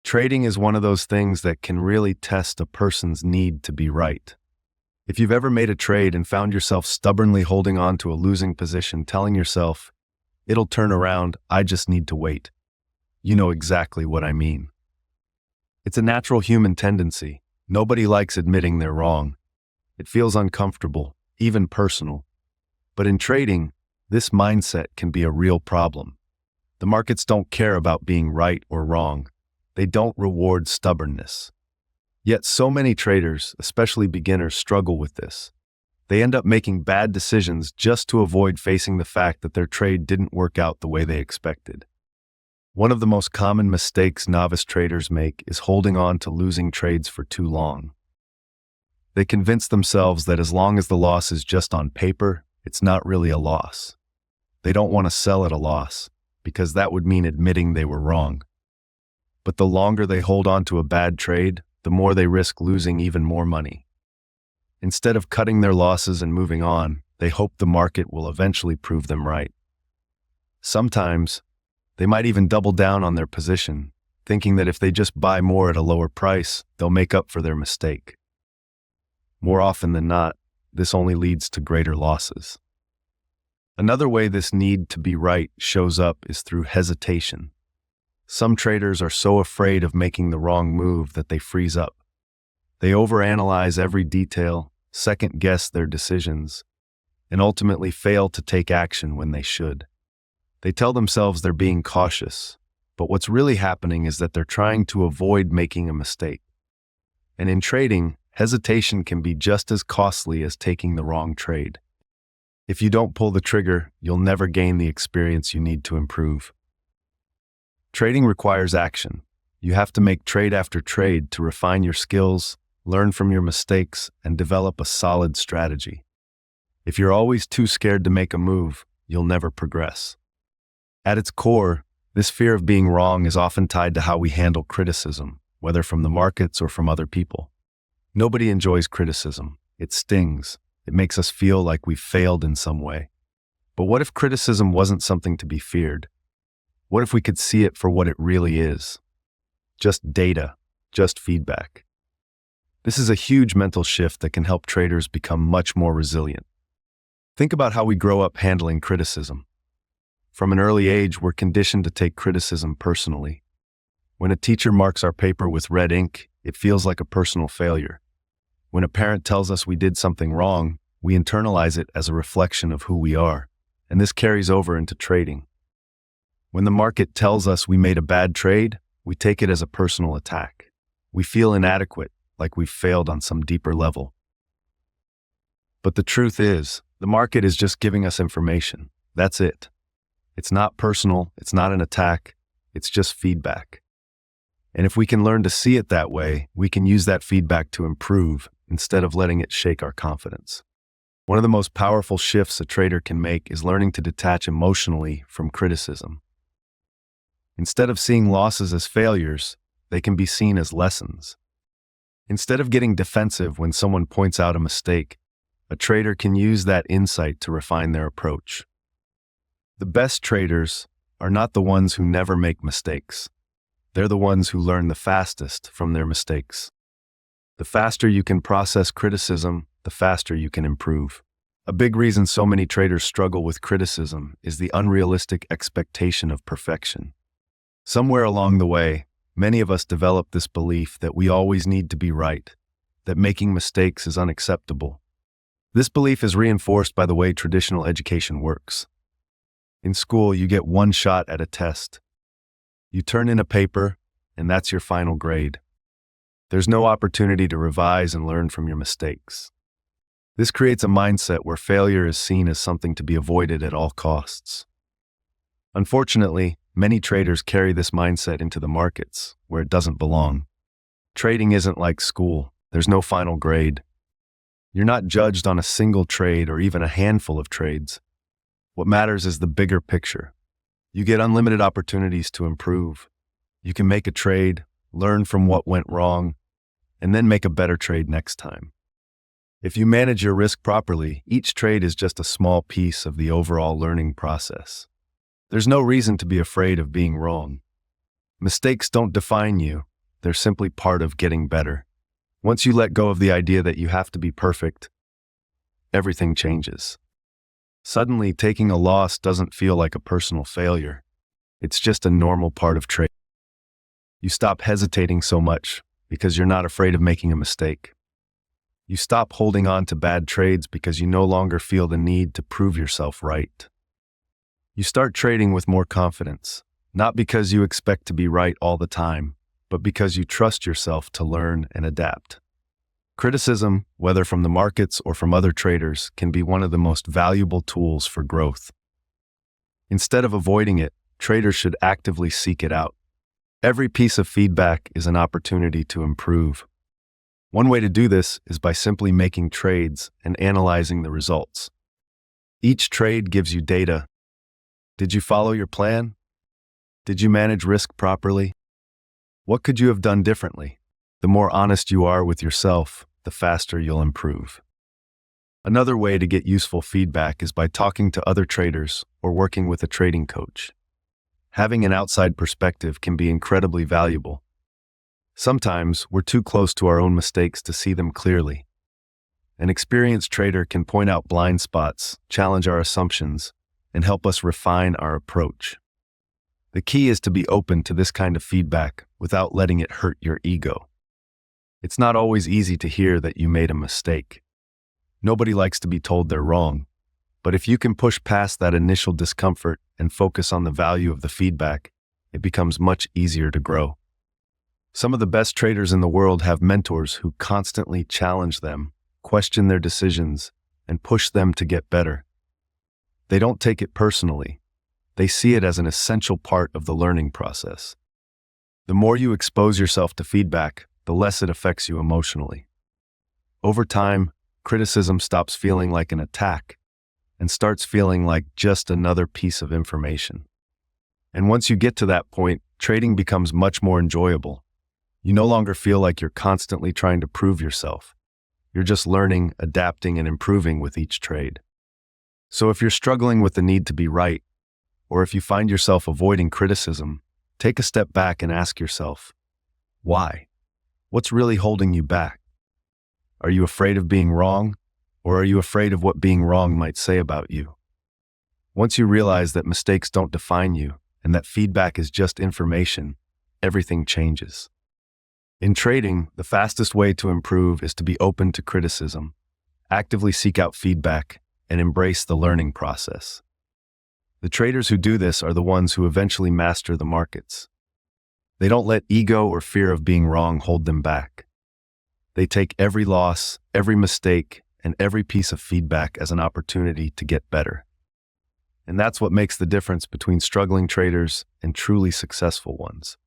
Trading is one of those things that can really test a person's need to be right. If you've ever made a trade and found yourself stubbornly holding on to a losing position, telling yourself, "It'll turn around, I just need to wait," you know exactly what I mean. It's a natural human tendency. Nobody likes admitting they're wrong. It feels uncomfortable, even personal. But in trading, this mindset can be a real problem. The markets don't care about being right or wrong. They don't reward stubbornness. Yet so many traders, especially beginners, struggle with this. They end up making bad decisions just to avoid facing the fact that their trade didn't work out the way they expected. One of the most common mistakes novice traders make is holding on to losing trades for too long. They convince themselves that as long as the loss is just on paper, it's not really a loss. They don't want to sell at a loss, because that would mean admitting they were wrong. But the longer they hold on to a bad trade, the more they risk losing even more money. Instead of cutting their losses and moving on, they hope the market will eventually prove them right. Sometimes, they might even double down on their position, thinking that if they just buy more at a lower price, they'll make up for their mistake. More often than not, this only leads to greater losses. Another way this need to be right shows up is through hesitation. Some traders are so afraid of making the wrong move that they freeze up. They overanalyze every detail, second-guess their decisions, and ultimately fail to take action when they should. They tell themselves they're being cautious, but what's really happening is that they're trying to avoid making a mistake. And in trading, hesitation can be just as costly as taking the wrong trade. If you don't pull the trigger, you'll never gain the experience you need to improve. Trading requires action. You have to make trade after trade to refine your skills, learn from your mistakes, and develop a solid strategy. If you're always too scared to make a move, you'll never progress. At its core, this fear of being wrong is often tied to how we handle criticism, whether from the markets or from other people. Nobody enjoys criticism. It stings. It makes us feel like we've failed in some way. But what if criticism wasn't something to be feared? What if we could see it for what it really is? Just data, just feedback. This is a huge mental shift that can help traders become much more resilient. Think about how we grow up handling criticism. From an early age, we're conditioned to take criticism personally. When a teacher marks our paper with red ink, it feels like a personal failure. When a parent tells us we did something wrong, we internalize it as a reflection of who we are, and this carries over into trading. When the market tells us we made a bad trade, we take it as a personal attack. We feel inadequate, like we've failed on some deeper level. But the truth is, the market is just giving us information. That's it. It's not personal, it's not an attack, it's just feedback. And if we can learn to see it that way, we can use that feedback to improve instead of letting it shake our confidence. One of the most powerful shifts a trader can make is learning to detach emotionally from criticism. Instead of seeing losses as failures, they can be seen as lessons. Instead of getting defensive when someone points out a mistake, a trader can use that insight to refine their approach. The best traders are not the ones who never make mistakes. They're the ones who learn the fastest from their mistakes. The faster you can process criticism, the faster you can improve. A big reason so many traders struggle with criticism is the unrealistic expectation of perfection. Somewhere along the way, many of us develop this belief that we always need to be right, that making mistakes is unacceptable. This belief is reinforced by the way traditional education works. In school, you get one shot at a test. You turn in a paper, and that's your final grade. There's no opportunity to revise and learn from your mistakes. This creates a mindset where failure is seen as something to be avoided at all costs. Unfortunately, many traders carry this mindset into the markets, where it doesn't belong. Trading isn't like school. There's no final grade. You're not judged on a single trade or even a handful of trades. What matters is the bigger picture. You get unlimited opportunities to improve. You can make a trade, learn from what went wrong, and then make a better trade next time. If you manage your risk properly, each trade is just a small piece of the overall learning process. There's no reason to be afraid of being wrong. Mistakes don't define you, they're simply part of getting better. Once you let go of the idea that you have to be perfect, everything changes. Suddenly, taking a loss doesn't feel like a personal failure. It's just a normal part of trading. You stop hesitating so much because you're not afraid of making a mistake. You stop holding on to bad trades because you no longer feel the need to prove yourself right. You start trading with more confidence, not because you expect to be right all the time, but because you trust yourself to learn and adapt. Criticism, whether from the markets or from other traders, can be one of the most valuable tools for growth. Instead of avoiding it, traders should actively seek it out. Every piece of feedback is an opportunity to improve. One way to do this is by simply making trades and analyzing the results. Each trade gives you data. Did you follow your plan? Did you manage risk properly? What could you have done differently? The more honest you are with yourself, the faster you'll improve. Another way to get useful feedback is by talking to other traders or working with a trading coach. Having an outside perspective can be incredibly valuable. Sometimes we're too close to our own mistakes to see them clearly. An experienced trader can point out blind spots, challenge our assumptions, and help us refine our approach. The key is to be open to this kind of feedback without letting it hurt your ego. It's not always easy to hear that you made a mistake. Nobody likes to be told they're wrong, but if you can push past that initial discomfort and focus on the value of the feedback, it becomes much easier to grow. Some of the best traders in the world have mentors who constantly challenge them, question their decisions, and push them to get better. They don't take it personally. They see it as an essential part of the learning process. The more you expose yourself to feedback, the less it affects you emotionally. Over time, criticism stops feeling like an attack and starts feeling like just another piece of information. And once you get to that point, trading becomes much more enjoyable. You no longer feel like you're constantly trying to prove yourself. You're just learning, adapting, and improving with each trade. So if you're struggling with the need to be right, or if you find yourself avoiding criticism, take a step back and ask yourself, why? What's really holding you back? Are you afraid of being wrong, or are you afraid of what being wrong might say about you? Once you realize that mistakes don't define you and that feedback is just information, everything changes. In trading, the fastest way to improve is to be open to criticism, actively seek out feedback, and embrace the learning process. The traders who do this are the ones who eventually master the markets. They don't let ego or fear of being wrong hold them back. They take every loss, every mistake, and every piece of feedback as an opportunity to get better. And that's what makes the difference between struggling traders and truly successful ones.